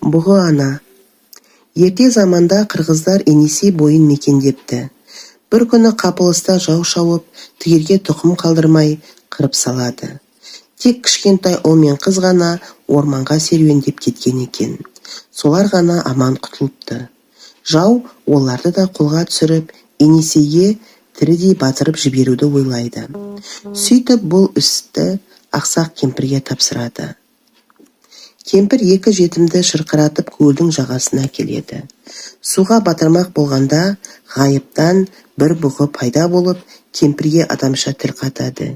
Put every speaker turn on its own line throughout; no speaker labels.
Бұғы ана. Ерте заманда қырғыздар Енисей бойын мекендепті. Бір күні қапылыста жау шауып, түгелге тұқым қалдырмай қырып салады. Тек кішкентай ұл мен қыз ғана орманға серуендеп кеткен екен. Солар ғана аман құтылыпты. Жау оларды да қолға түсіріп, Енисейге тірідей батырып жіберуді ойлайды. Сөйтіп бұл істі ақсақ кемпірге тапсырады. Кемпір екі жетімді шырқыратып көлдің жағасына келеді. Суға батырмақ болғанда ғайыптан бір бұғы пайда болып, кемпірге адамша тіл қатады.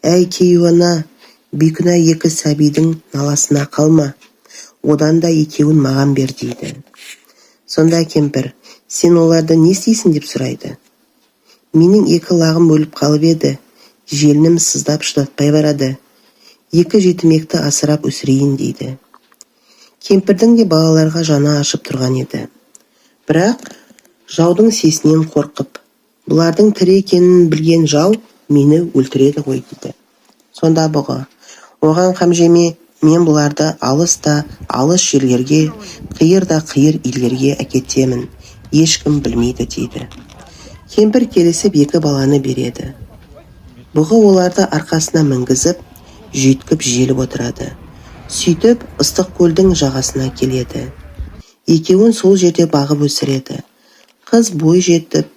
Әй кейуана, бейкүнә екі сәбидің наласына қалма, одан да екеуін маған бер дейді. Сонда кемпір, сен оларды не істейсің деп сұрайды. Менің екі лағым өліп қалып еді, желінім сыздап шыдатпай барады. Екі жетімекті асырап өсірейін дейді. Кемпірдің де балаларға жаны ашып тұрған еді. Бірақ жаудың сесінен қорқып, бұлардың тірі екенін білген жау мені өлтіреді ғой дейді. Сонда бұғы, оған қам жеме, мен бұларды алыста алыс жерлерге, қиырда қиыр елдерге әкетемін, ешкім білмейді дейді. Кемпір келісіп екі баланы береді. Бұғы оларды арқасына мінгізіп, жүйткіп желіп отырады. Сөйтіп ыстық көлдің жағасына келеді. Екеуін сол жерде бағып өсіреді. Қыз бой жетіп,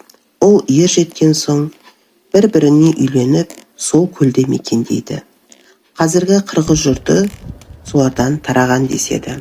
ұл ер жеткен соң, бір-біріне үйленіп, сол көлде мекендейді. Қазіргі қырғыз жұрты солардан тараған деседі.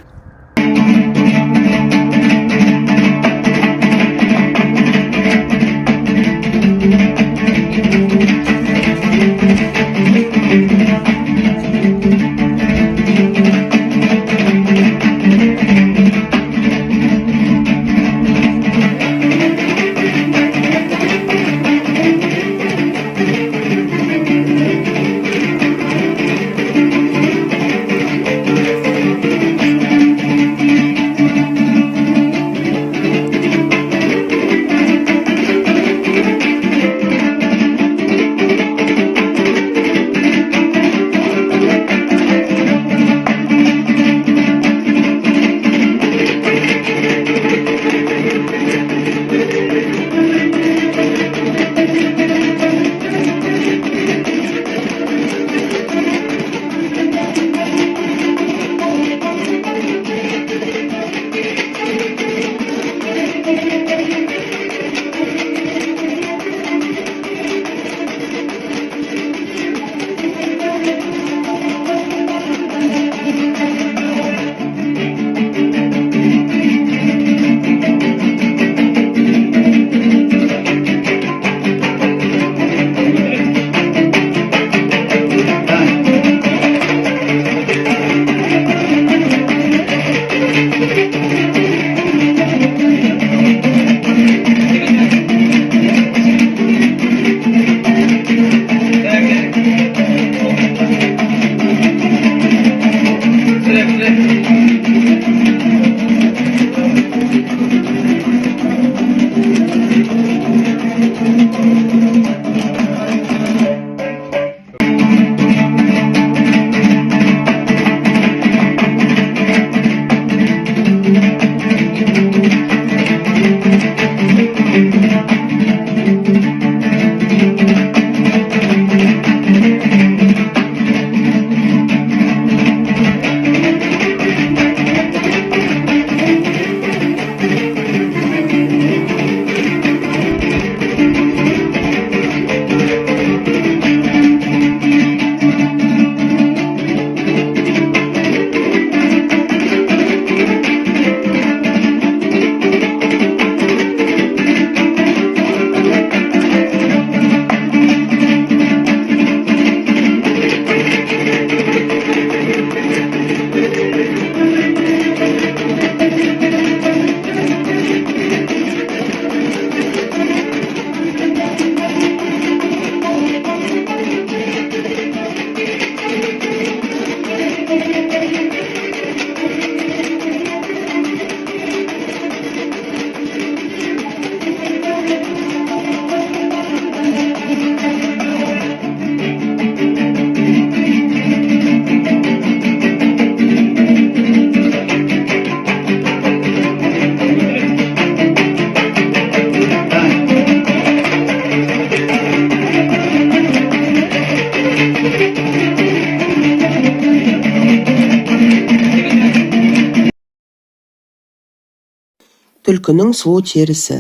Түлкінің сұлу терісі.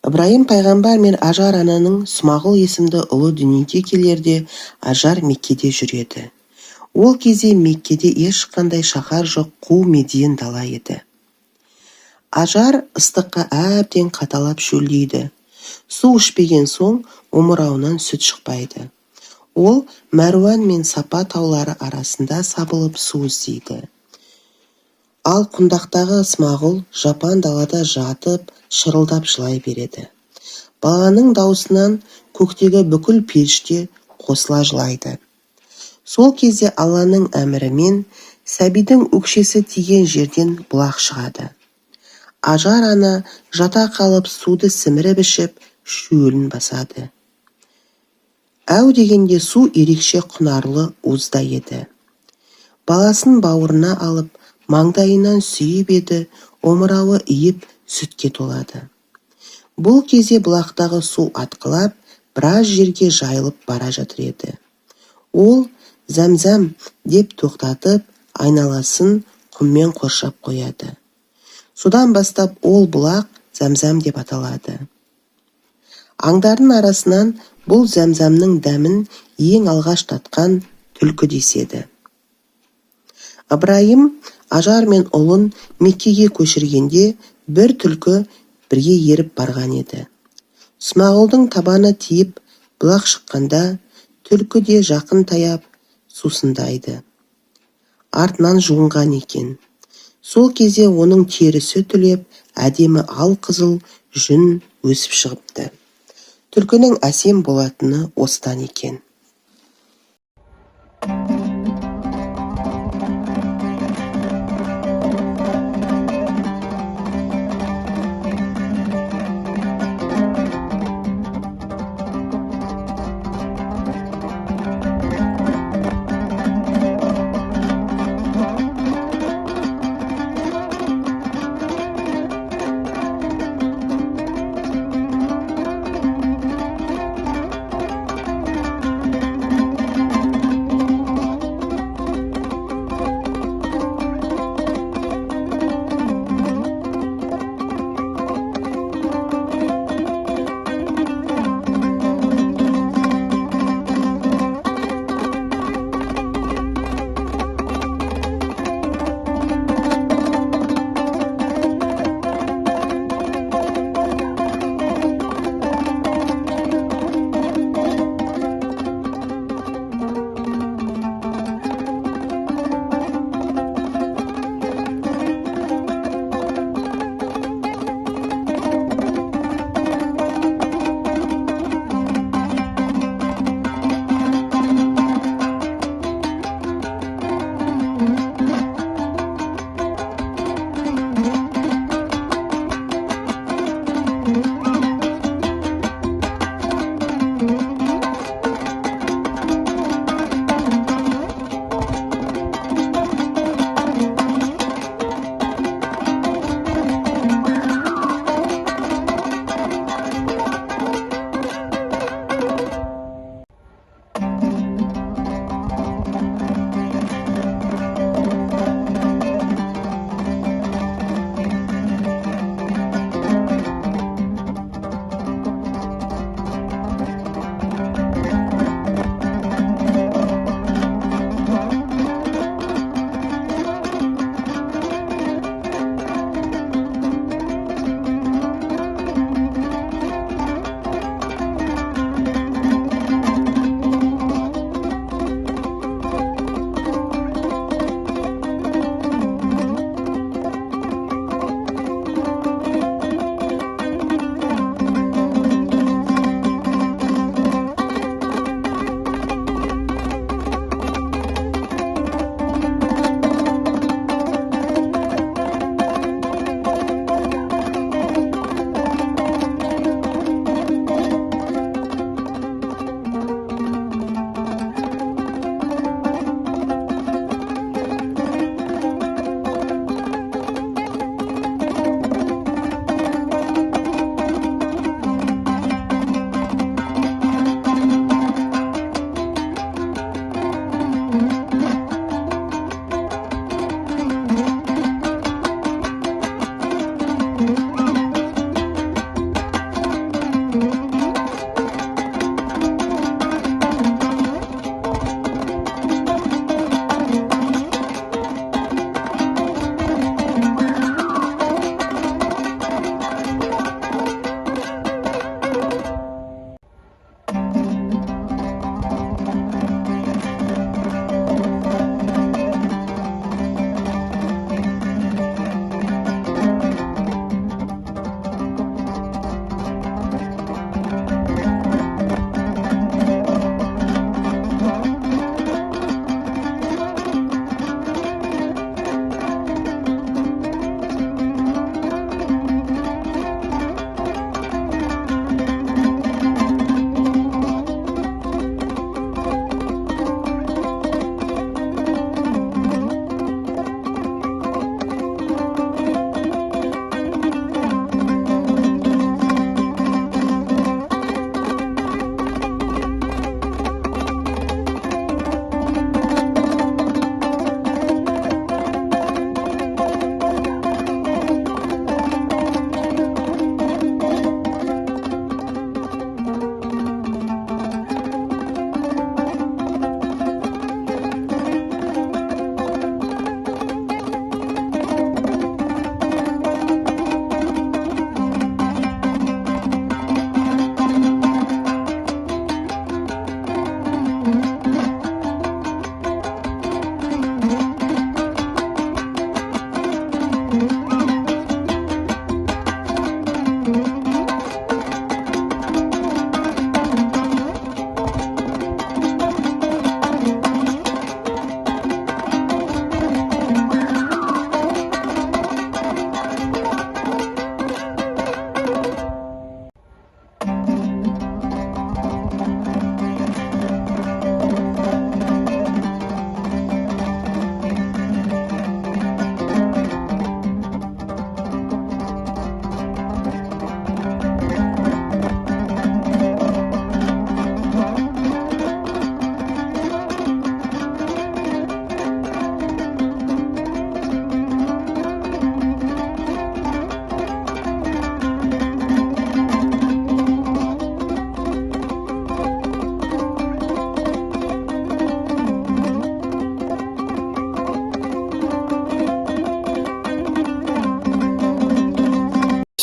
Ыбырайым пайғамбар мен Ажар ананың Смағұл есімді ұлы дүниеге келерде Ажар Меккеде жүреді. Ол кезде Меккеде ешқандай шаһар жоқ, қу Медиен дала еді. Ажар ыстыққа әбден қаталап шөлдейді. Су ішпеген соң омырауынан сүт шықпайды. Ол Мәруан мен Сапа таулары арасында сабылып су іздейді. Ал құндақтағы Смағұл жапан далада жатып, шырылдап жылай береді. Баланың даусынан көктегі бүкіл періште қосыла жылайды. Сол кезде Алланың әмірімен сәбидің өкшесі тиген жерден бұлақ шығады. Ажар ана жата қалып суды сіміріп ішіп, шөлін басады. Әу дегенде су ерекше құнарлы уызда еді. Баласын бауырына алып, маңдайынан сүйіп еді, омырауы иіп сүтке толады. Бұл кезде бұлақтағы су атқылап, біраз жерге жайылып бара жатыр еді. Ол Зәмзәм деп тоқтатып, айналасын құммен қоршап қояды. Содан бастап ол бұлақ Зәмзәм деп аталады. Аңдардың арасынан бұл Зәмзәмнің дәмін ең алғаш татқан түлкі деседі. Ыбырайым Ажар мен ұлын Меккеге көшіргенде бір түлкі бірге еріп барған еді. Смағұлдың табаны тиіп бұлақ шыққанда түлкі де жақын таяп сусындайды. Артынан жуынған екен. Сол кезде оның терісі түлеп, әдемі ал қызыл жүн өсіп шығыпты. Түлкінің әсем болатыны осыдан екен.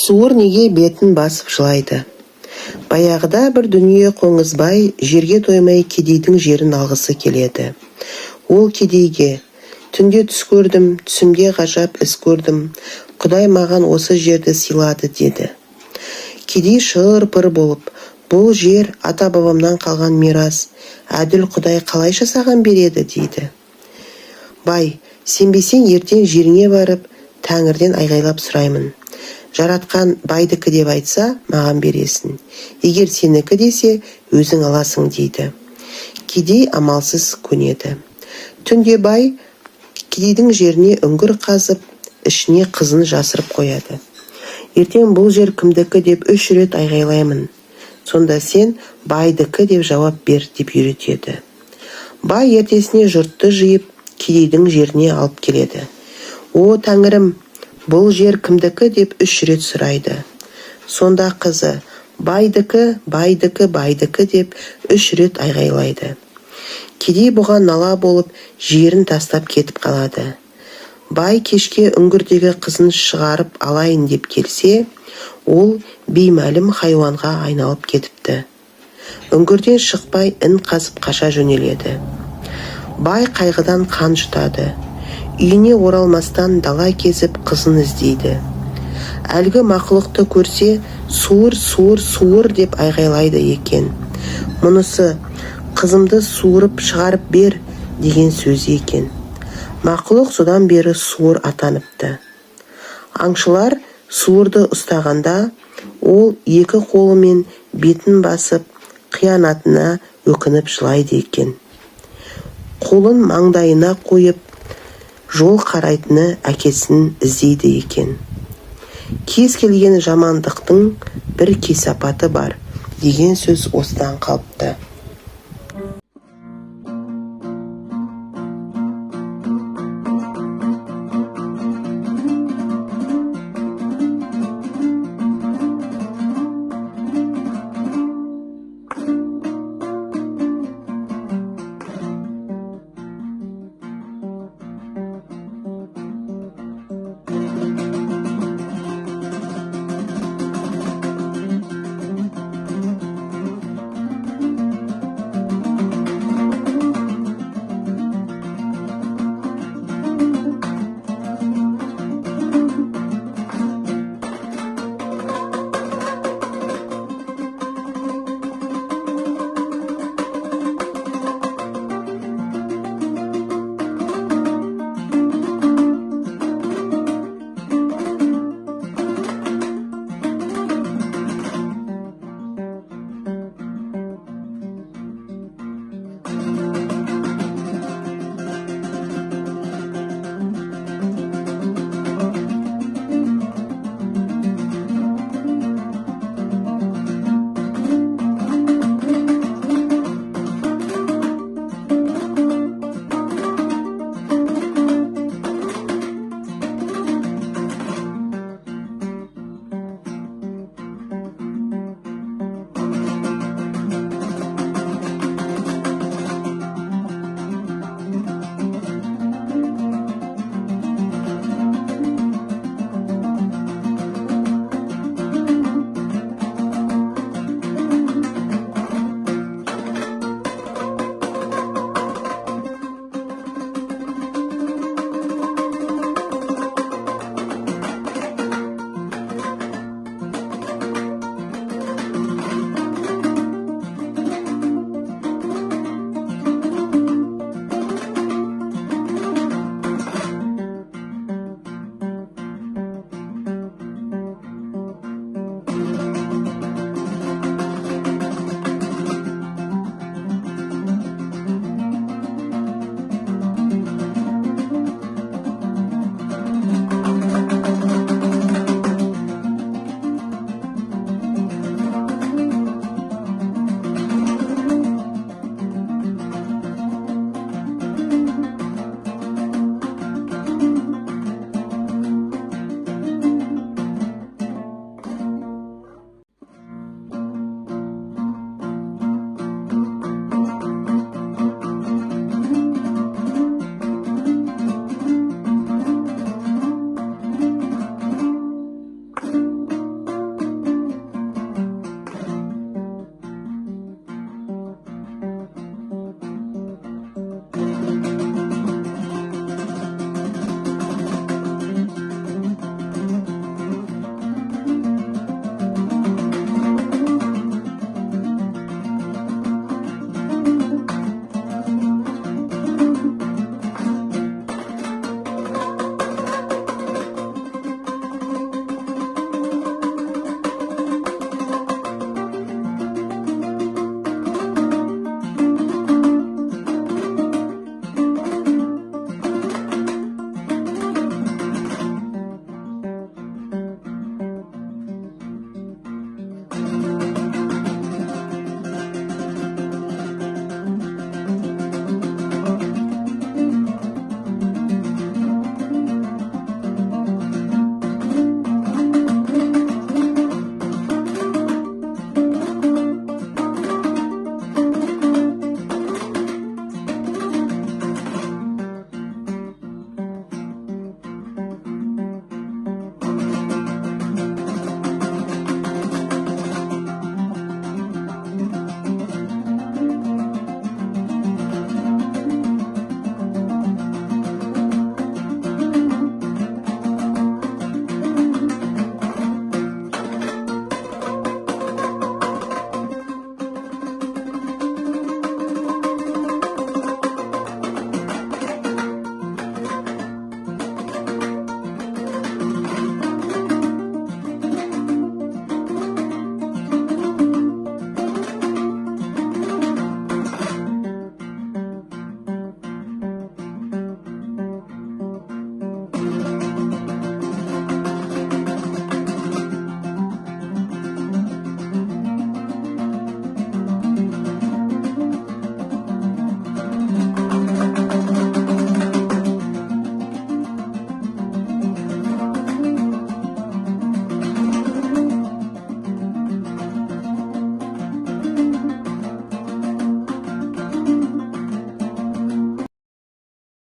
Суыр неге бетін басып жылайды? Баяғыда бір дүние қоңызбай жерге тоймай кедейдің жерін алғысы келеді. Ол кедейге: түнде түс көрдім, түсімде ғажап іс көрдім, Құдай маған осы жерді сыйлады деді. Кедей шыр-пыр болып: бұл жер ата-бабамнан қалған мирас, әділ Құдай қалай жасаған береді дейді. Бай: сенбесең ертең жеріңе барып, Тәңірден айғайлап сұраймын. Жаратқан байдікі деп айтса, маған бересің. Егер сенікі десе, өзің аласың дейді. Кедей амалсыз көнеді. Түнде бай кедейдің жеріне үңгір қазып, ішіне қызын жасырып қояды. Ертең бұл жер кімдікі деп 3 рет айғайлаймын. Сонда сен байдікі деп жауап бер деп үйретеді. Бай ертесіне жұртты жиып, кедейдің жеріне алып келеді. О, Тәңірім, бұл жер кімдікі деп 3 рет сұрайды. Сонда қызы: байдікі, байдікі, байдікі деп 3 рет айғайлайды. Кедей бұған нала болып, жерін тастап кетіп қалады. Бай кешке үңгірдегі қызын шығарып алайын деп келсе, ол беймәлім хайуанға айналып кетіпті. Үңгірден шықпай ін қазып қаша жөнеледі. Бай қайғыдан қан жұтады. Үйіне оралмастан дала кезіп қызын іздейді. Әлгі мақұлықты көрсе, суыр, суыр, суыр деп айғайлайды екен. Мұнысы: қызымды суырып шығарып бер деген сөзі екен. Мақұлық содан бері суыр атаныпты. Аңшылар суырды ұстағанда, ол 2 қолымен бетін басып, қиянатына өкініп жылайды екен. Қолын маңдайына қойып, жол қарайтыны әкесін іздейді екен. Кез келген жамандықтың бір кесапаты бар деген сөз осыдан қалыпты.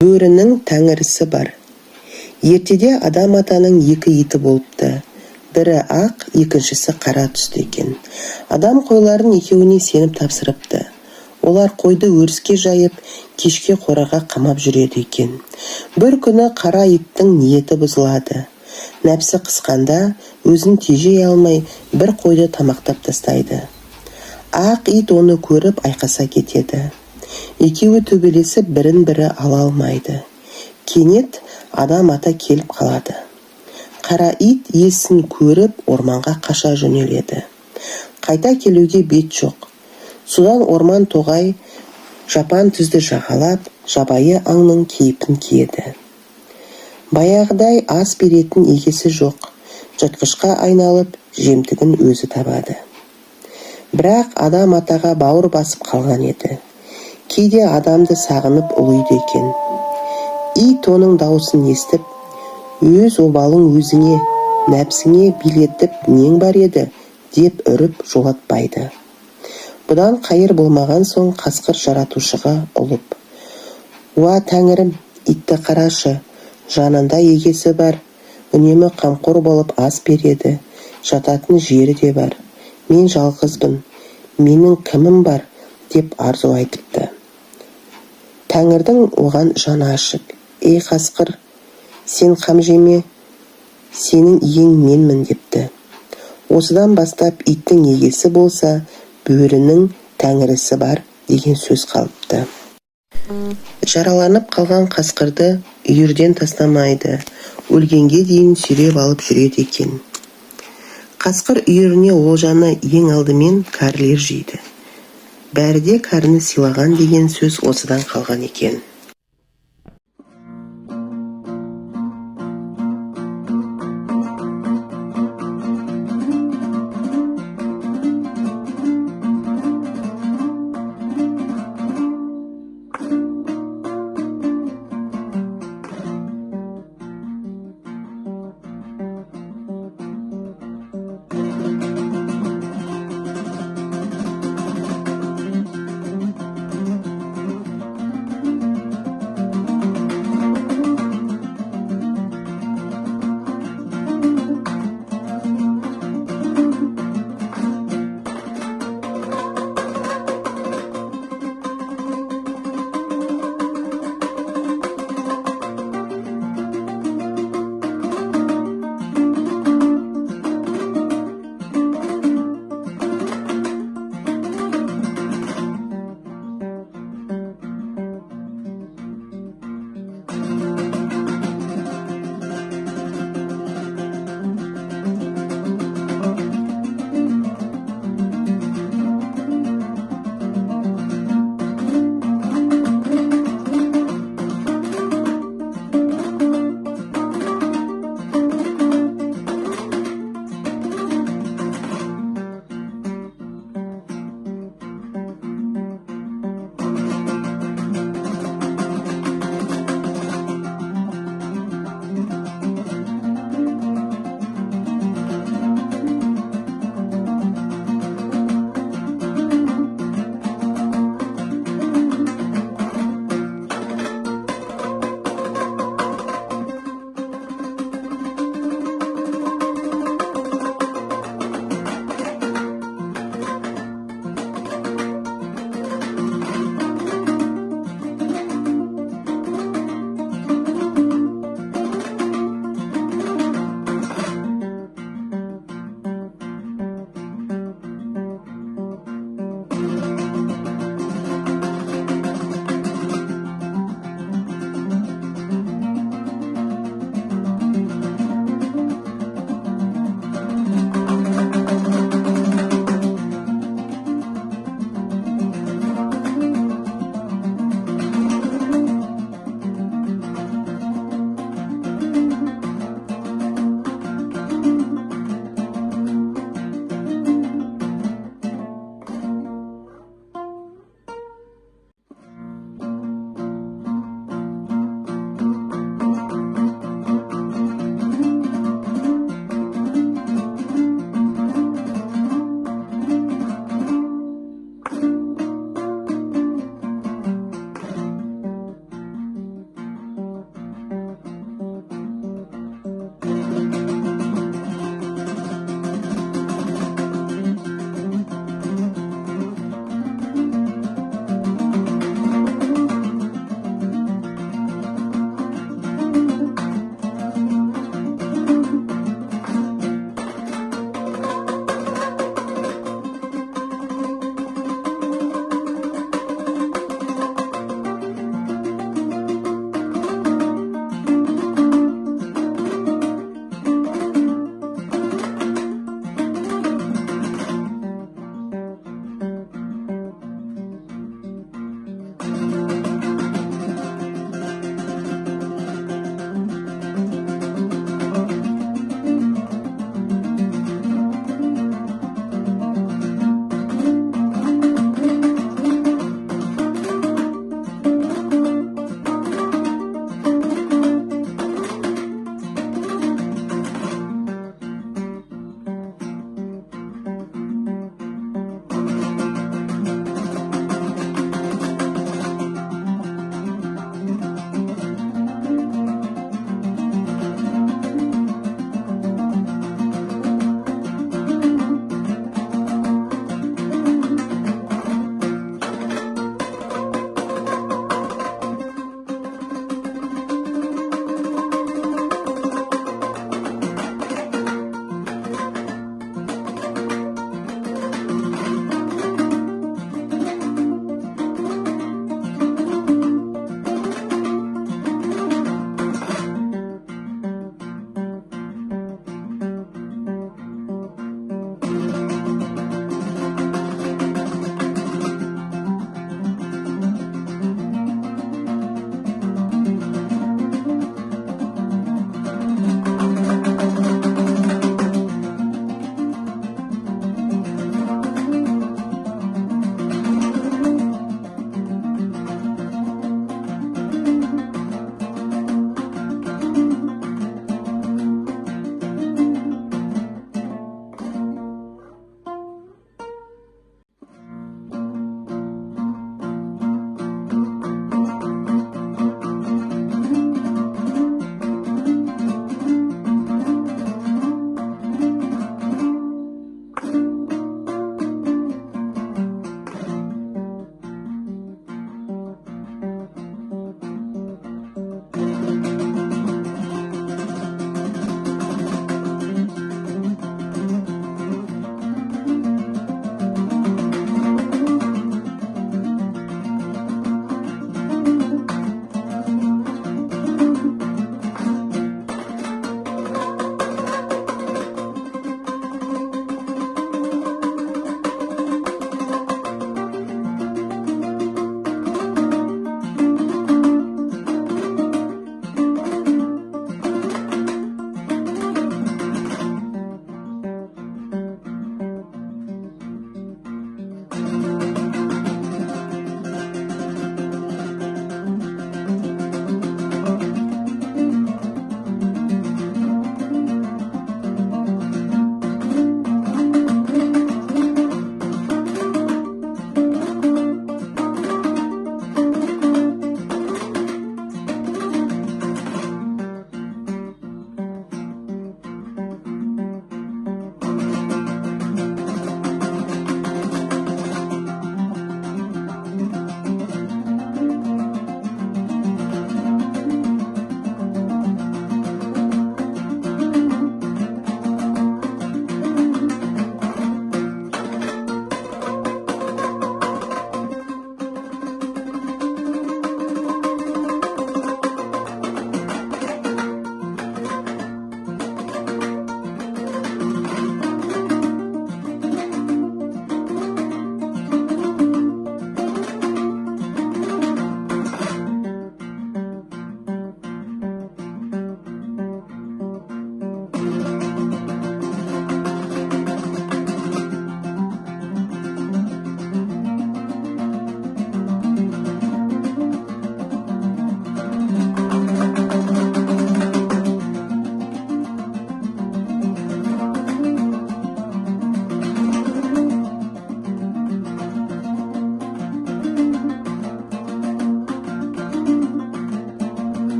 Бөрінің тәңірісі бар. Ертеде адам атаның 2 иті болыпты. Бірі ақ, екіншісі қара түсті екен. Адам қойларын екеуіне сеніп тапсырыпты. Олар қойды өріске жайып, кешке қораға қамап жүреді екен. Бір күні қара иттің ниеті бұзылады. Нәпсі қысқанда өзін тежей алмай бір қойды тамақтап тастайды. Ақ ит оны көріп айқаса кетеді. Екеуі төбелесіп бірін-бірі ала алмайды. Кенет адам ата келіп қалады. Қара ит иесін көріп орманға қаша жөнеледі. Қайта келуге бет жоқ. Судан орман тоғай жапан түзді жағалап, жабайы аңның кейпін киеді. Баяғыдай ас беретін егесі жоқ. Жыртқышқа айналып, жемтігін өзі табады. Бірақ адам атаға бауыр басып қалған еді. Кейде адамды сағынып ұлиды екен. Ит оның даусын естіп, өз обалың өзіңе, нәпсіңе билетіп нең бар еді, деп үріп жолатпайды. Бұдан қайыр болмаған соң қасқыр жаратушыға ұлып: «Уа тәңірім, итті қарашы, жанында егесі бар, үнемі қамқор болып ас береді, жататын жері де бар. Мен жалғызбын, менің кімім бар?» деп арзу айтыпты. Тәңірдің оған жаны ашып: «Ей қасқыр, сен қам жеме, сенің иең менмін» депті. Осыдан бастап иттің егесі болса, бөрінің тәңірісі бар деген сөз қалыпты. Жараланып қалған қасқырды үйірден тастамайды, өлгенге дейін сүйреп алып жүреді екен. Қасқыр үйіріне олжаны ең алдымен кәрілер жейді. Бәрі де кәріні сыйлаған деген сөз осыдан қалған екен.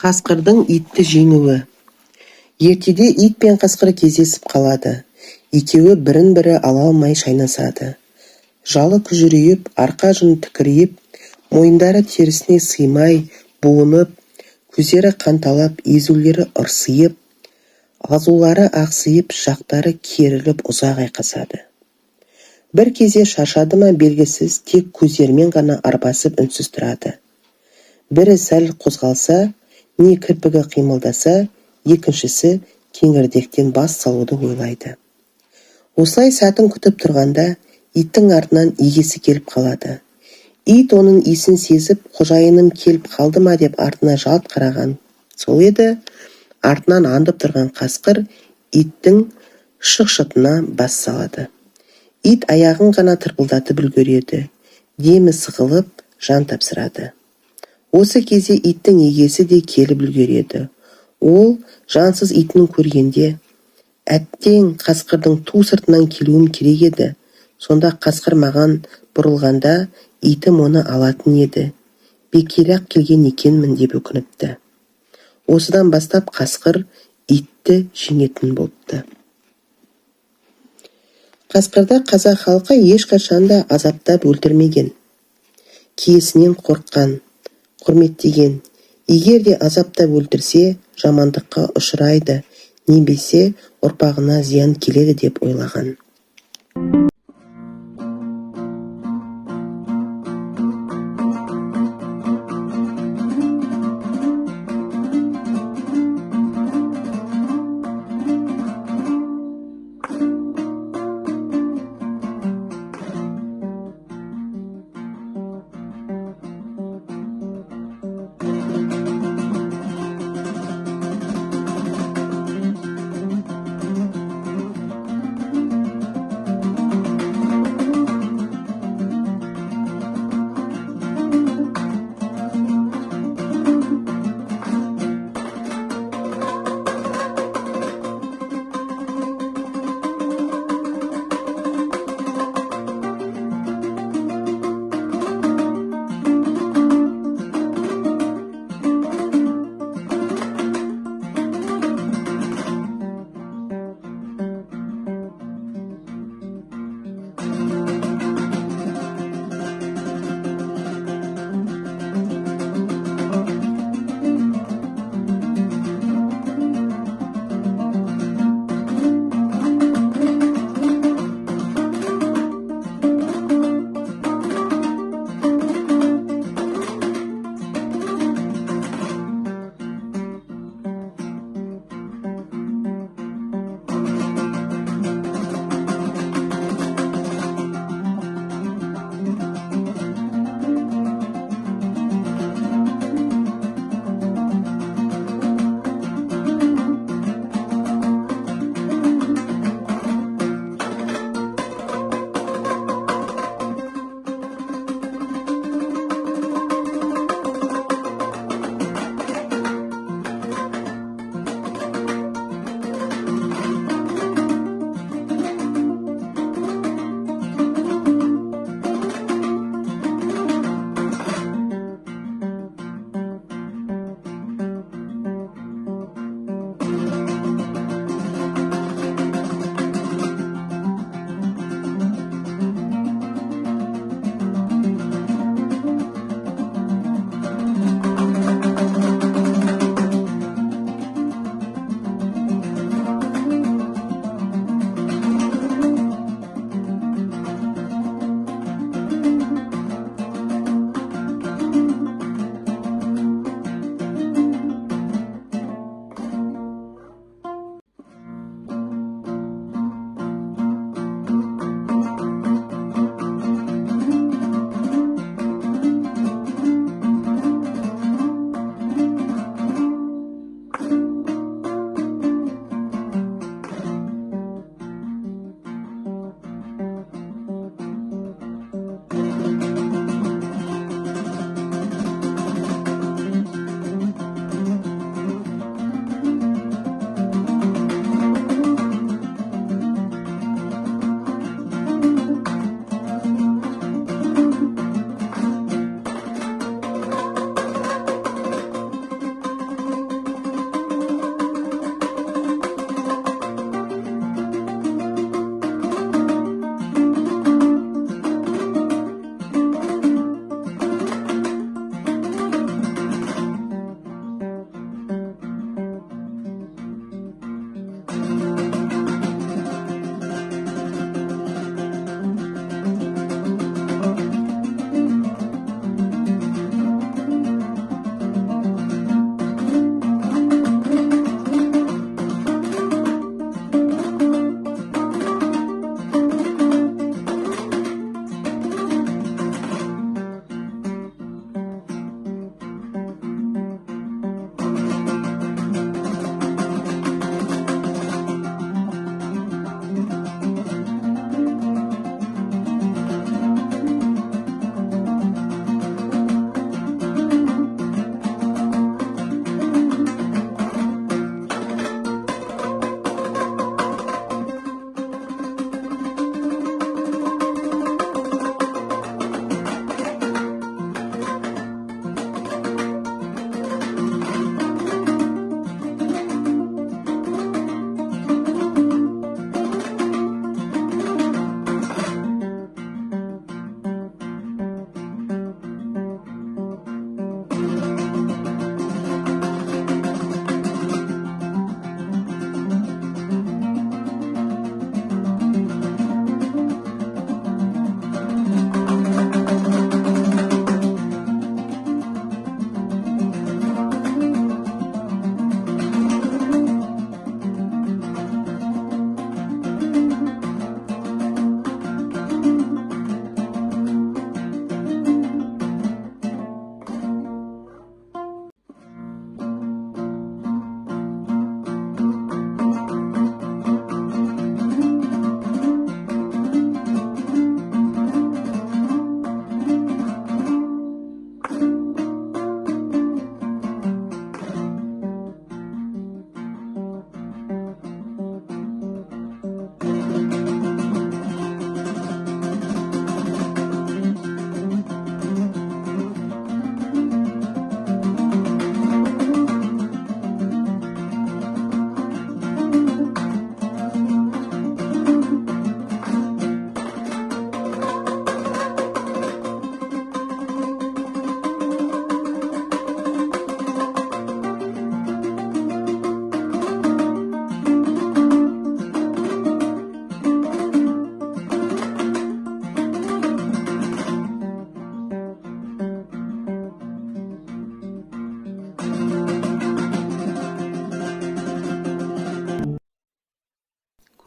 Қасқырдың итті жеңуі. Ертеде ит пен қасқыр кездесіп қалады. Екеуі бірін-бірі ала алмай шайнасады. Жалы күжірейіп, арқа жүн тікірейіп, мойындары терісіне сыймай, буынып, көздері қанталап, езулері ырсиып, азулары ақсиып, жақтары керіліп ұзақ айқасады. Бір кезде шаршады ма белгісіз, тек көздерімен ғана арбасып үнсіз тұрады. Бірі сәл қозғалса, не кірпігі қимылдаса, екіншісі кеңірдектен бас салуды ойлайды. Осылай сәтін күтіп тұрғанда, иттің артынан егесі келіп қалады. Ит оның исін сезіп, қожайыным келіп қалды ма деп артына жалт қараған. Сол еді, артынан аңдып тұрған қасқыр иттің шықшытына бас салады. Ит аяғын ғана тырпылдатып үлгереді. Демі сығылып, жан тапсырады. Осы кезде иттің егесі де келіп үлгереді. Ол жансыз итін көргенде, әттең қасқырдың ту сыртынан келуім керек еді. Сонда қасқыр маған бұрылғанда итім оны алатын еді. Бекерек келген екенмін деп өкініпті. Осыдан бастап қасқыр итті жеңетін болыпты. Қасқырды қазақ халқы ешқашанда азаптап өлтірмеген. Киесінен қорыққан, құрметтеген. Егер де азаптап өлтірсе, жамандыққа ұшырайды, немесе ұрпағына зиян келеді деп ойлаған.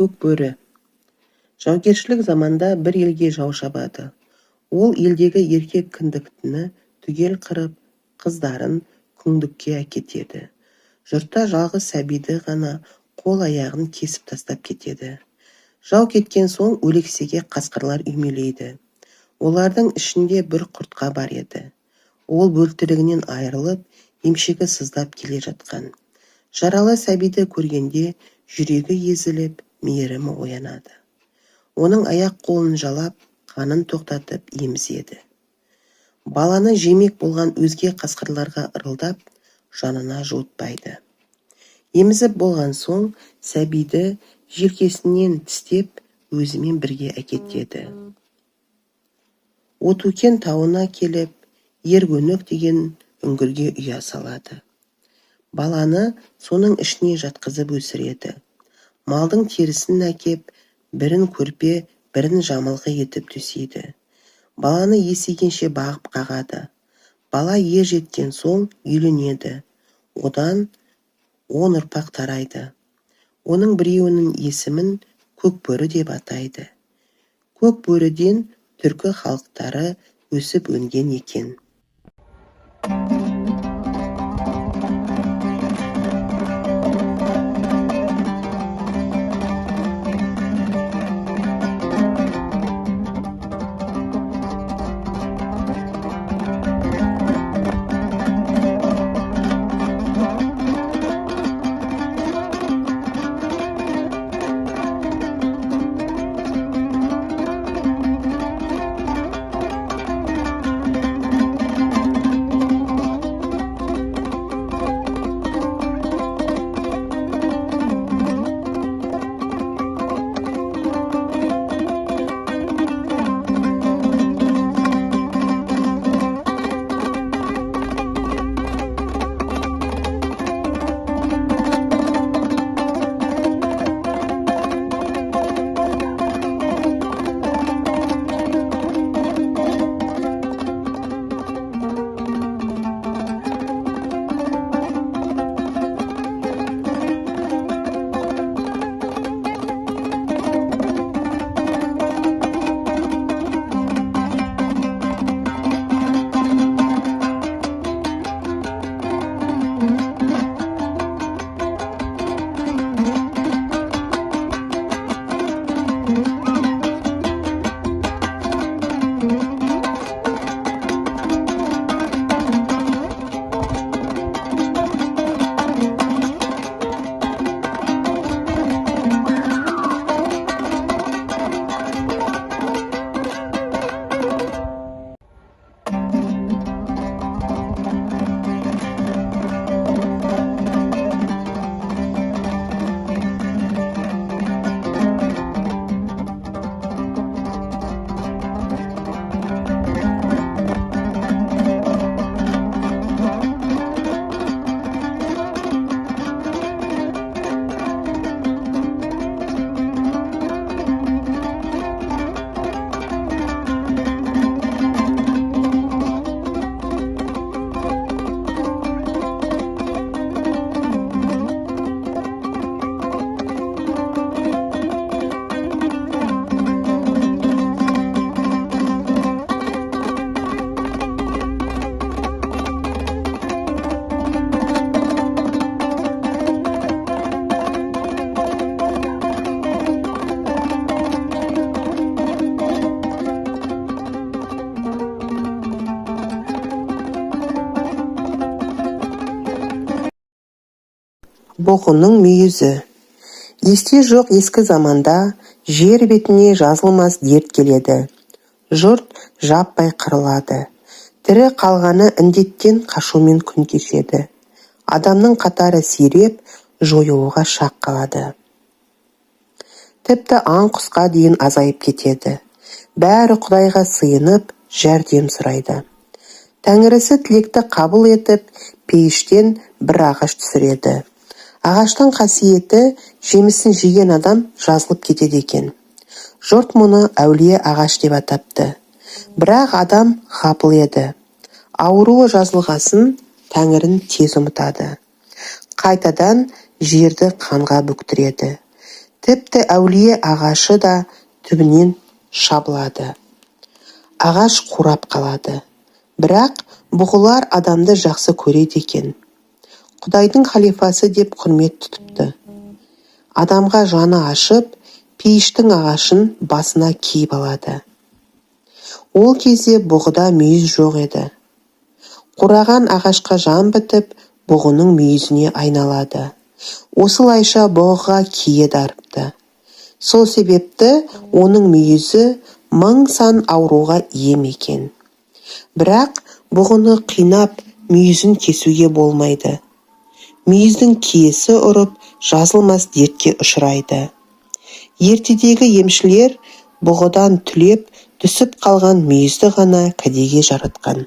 көк бөрі. Жаугершілік заманда бір елге жау шабады. Ол елдегі еркек кіндіктіні түгел қырып, қыздарын күңдікке әкетеді. Жұртта жалғыз сәбиді ғана қол-аяғын кесіп тастап кетеді. Жау кеткен соң өлексеге қасқырлар үймелейді. Олардың ішінде бір құртқа бар еді. Ол бөлтірігінен айырылып, емшегі сыздап келе жатқан. Жаралы сәбиді көргенде жүрегі езіліп, мейірімі оянады. Оның аяқ-қолын жалап, қанын тоқтатып емізеді. Баланы жемек болған өзге қасқырларға ырылдап, жанына жуытпайды. Емізіп болған соң, сәбиді желкесінен тістеп, өзімен бірге әкетеді. Отукен тауына келіп, Ергөнөк деген үңгірге ұя салады. Баланы соның ішіне жатқызып өсіреді. Малдың терісін әкеп, бірін көрпе, бірін жамылғы етіп төсейді. Баланы есейгенше бағып қағады. Бала ер жеткен соң үйленеді. Одан 10 ұрпақ тарайды. Оның біреуінің есімін Көкбөрі деп атайды. Көкбөріден түркі халықтары өсіп өнген екен. Боқының мүйізі. Есте жоқ ескі заманда жер бетіне жазылмас дерт келеді. Жұрт жаппай қырылады. Тірі қалғаны індеттен қашумен күн кешеді. Адамның қатары сиреп, жойылуға шақ қалады. Тіпті аң құсқа дейін азайып кетеді. Бәрі Құдайға сыйынып, жәрдем сұрайды. Тәңірісі тілекті қабыл етіп, пейіштен бір ағаш түсіреді. Ағаштың қасиеті жемісін жеген адам жазылып кетеді екен. Жұрт мұны әулие ағаш деп атапты. Бірақ адам ғапыл еді. Ауруы жазылғасын Тәңірін тез ұмытады. Қайтадан жерді қанға бүктіреді. Тіпті әулие ағашы да түбінен шабылады. Ағаш қурап қалады. Бірақ бұғылар адамды жақсы көреді екен. Құдайдың халифасы деп құрмет тұтыпты. Адамға жаны ашып, пейіштің ағашын басына киіп алады. Ол кезде бұғыда мүйіз жоқ еді. Қураған ағашқа жан бітіп, бұғының мүйізіне айналады. Осылайша бұғыға кие дарыпты. Сол себепті оның мүйізі 1000 сан ауруға ем екен. Бірақ бұғыны қинап, мүйізін кесуге болмайды. Мүйіздің киесі ұрып, жазылмас дертке ұшырайды. Ертедегі емшілер бұғыдан түлеп, түсіп қалған мүйізді ғана кәдеге жаратқан.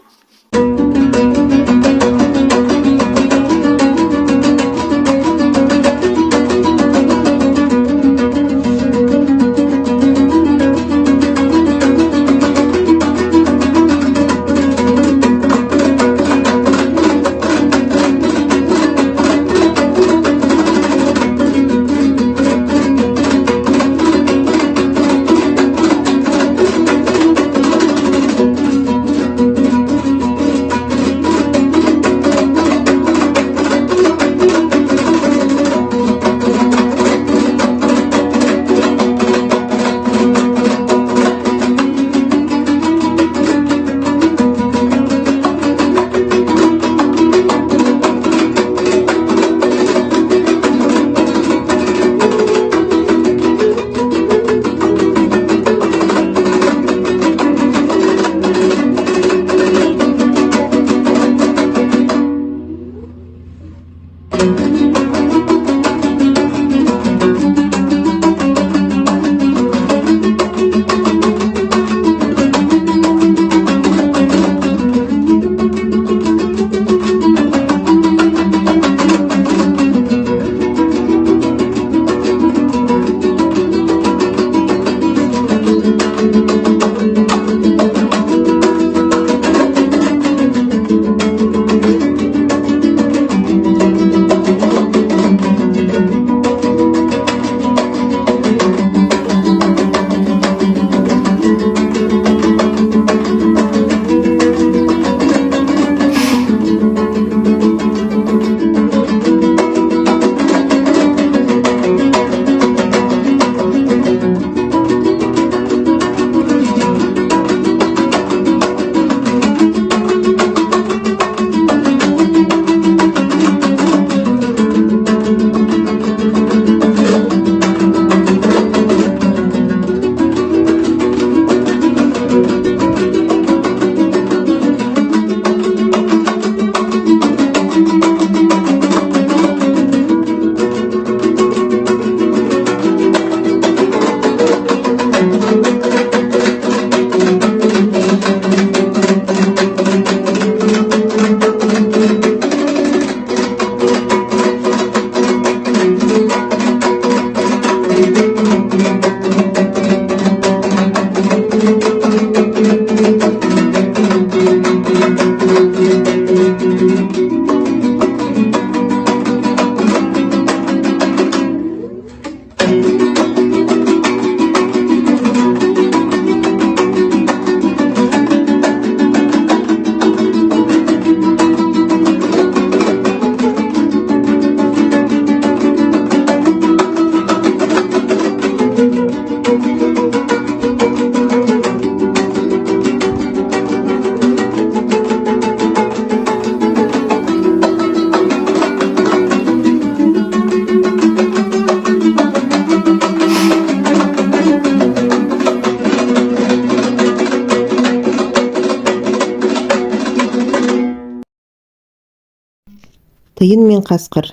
Тиын мен қасқыр.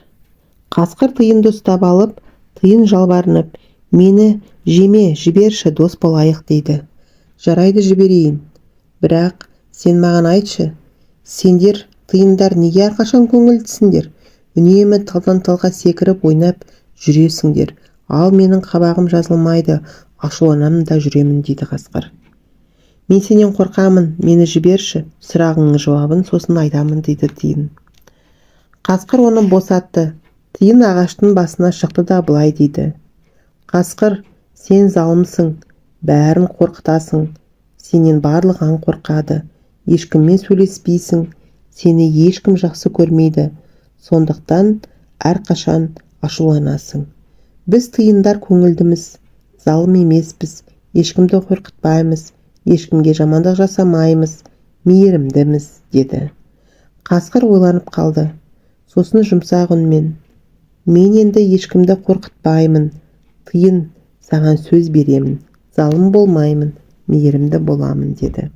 Қасқыр тиынды ұстап алып, тиын жалбарынып, мені жеме, жіберші, дос болайық дейді. Жарайды, жіберейін. Бірақ сен маған айтшы, сендер тиындар неге әрқашан көңілдісіңдер? Үнемі талдан талға секіріп ойнап жүресіңдер. Ал менің қабағым жазылмайды, ашуланамын да жүремін дейді қасқыр. Мен сенен қорқамын, мені жіберші, сұрағыңның жауабын сосын айтамын дейді тиын. Қасқыр оны босатты. Тиын ағаштың басына шықты да былай дейді. Қасқыр, сен залымсың, бәрін қорқытасың. Сенен барлық аң қорқады. Ешкіммен сөйлеспейсің, сені ешкім жақсы көрмейді. Сондықтан әрқашан ашуланасың. Біз тиындар көңілдіміз, залым емеспіз, ешкімді қорқытпаймыз, ешкімге жамандық жасамаймыз, мейірімдіміз, деді. Қасқыр ойланып қалды. Сосын жұмсақ үнмен: мен енді ешкімді қорқытпаймын, тиын, саған сөз беремін, залым болмаймын, мейірімді боламын, деді.